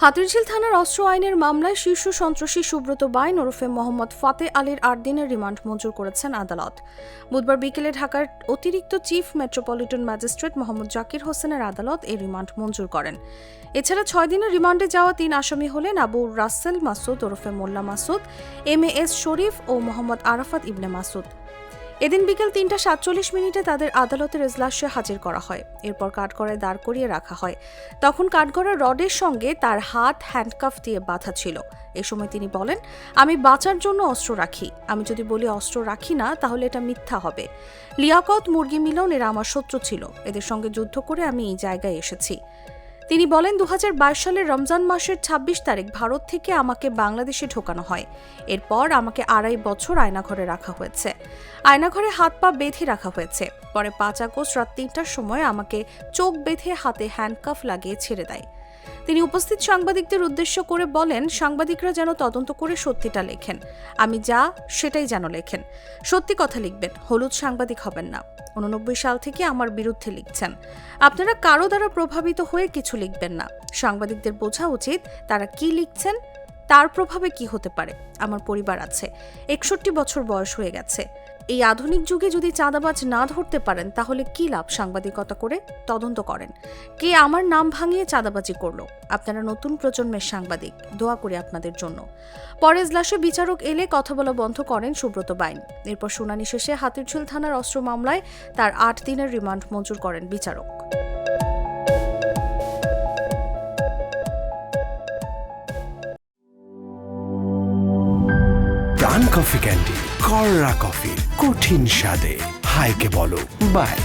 হাতিরঝিল থানার অস্ত্র আইনের মামলায় শীর্ষ সন্ত্রাসী সুব্রত বাইন ওরফে মোহাম্মদ ফাতে আলীর ৮ দিনের রিমান্ড মঞ্জুর করেছেন আদালত। বুধবার বিকেলে ঢাকার অতিরিক্ত chief metropolitan magistrate Mohammad Zakir হোসেনের আদালত এই রিমান্ড মঞ্জুর করেন। এছাড়া ৬ দিনের রিমান্ডে যাওয়া ৩ আসামি হলেন আবু রাসেল মাসুদ ওরফে মোল্লা মাসুদ, এম.এ.এস শরীফ ও মোহাম্মদ আরাফাত ইবনে মাসুদ। এদিন বিকেল ৩:৪৭ তাদের আদালতের এজলাসে হাজির করা হয়। এরপর কাঠগড়ায় দাঁড় করিয়ে রাখা হয়। তখন কাঠগড়ার রডের সঙ্গে তার হাত হ্যান্ডকাফ দিয়ে বাঁধা ছিল। এ সময় তিনি বলেন, আমি বাঁচার জন্য অস্ত্র রাখি, আমি যদি বলি অস্ত্র রাখি না তাহলে এটা মিথ্যা হবে। লিয়াকত, মুরগি মিলন এরা আমার শত্রু ছিল, এদের সঙ্গে যুদ্ধ করে আমি এই জায়গায় এসেছি। তিনি বলেন, ২০২২ সালের রমজান মাসের ২৬ তারিখ ভারত থেকে আমাকে বাংলাদেশে ঢোকানো হয়। এরপর আমাকে ২.৫ বছর আয়নাঘরে রাখা হয়েছে। আয়নাঘরে হাত পা বেঁধে রাখা হয়েছে। পরে ৫ আগস্ট রাত ৩টার সময় আমাকে চোখ বেঁধে হাতে হ্যান্ডকাফ লাগিয়ে ছেড়ে দেয়। তিনি উপস্থিত সাংবাদিকদের উদ্দেশ্য করে বলেন, সাংবাদিকরা যেন তদন্ত করে সত্যিটা লেখেন, আমি যা সেটাই যেন লেখেন, সত্যি কথা লিখবেন, হলুদ সাংবাদিক হবেন না। ৮৯ সাল থেকে আমার বিরুদ্ধে লিখছেন, আপনারা কারো দ্বারা প্রভাবিত হয়ে কিছু লিখবেন না। সাংবাদিকদের বোঝা উচিত তারা কি লিখছেন, তার প্রভাবে কি হতে পারে। আমার পরিবার আছে, ৬১ বছর বয়স হয়ে গেছে। এই আধুনিক যুগে যদি চাঁদাবাজ না ধরতে পারেন তাহলে কি লাভ সাংবাদিকতা করে? তদন্ত করেন, কে আমার নাম ভাঙিয়ে চাঁদাবাজি করলো। আপনারা নতুন প্রজন্মের সাংবাদিক, দোয়া করি আপনাদের জন্য। পরে এজলাসে বিচারক এলে কথা বলা বন্ধ করেন সুব্রত বাইন। এরপর শুনানি শেষে হাতিরঝিল থানার অস্ত্র মামলায় তার ৮ দিনের রিমান্ড মঞ্জুর করেন বিচারক। ডান কফি ক্যান্ডি, কররা কফি, কঠিন স্বাদে, হাইকে বলো বাই।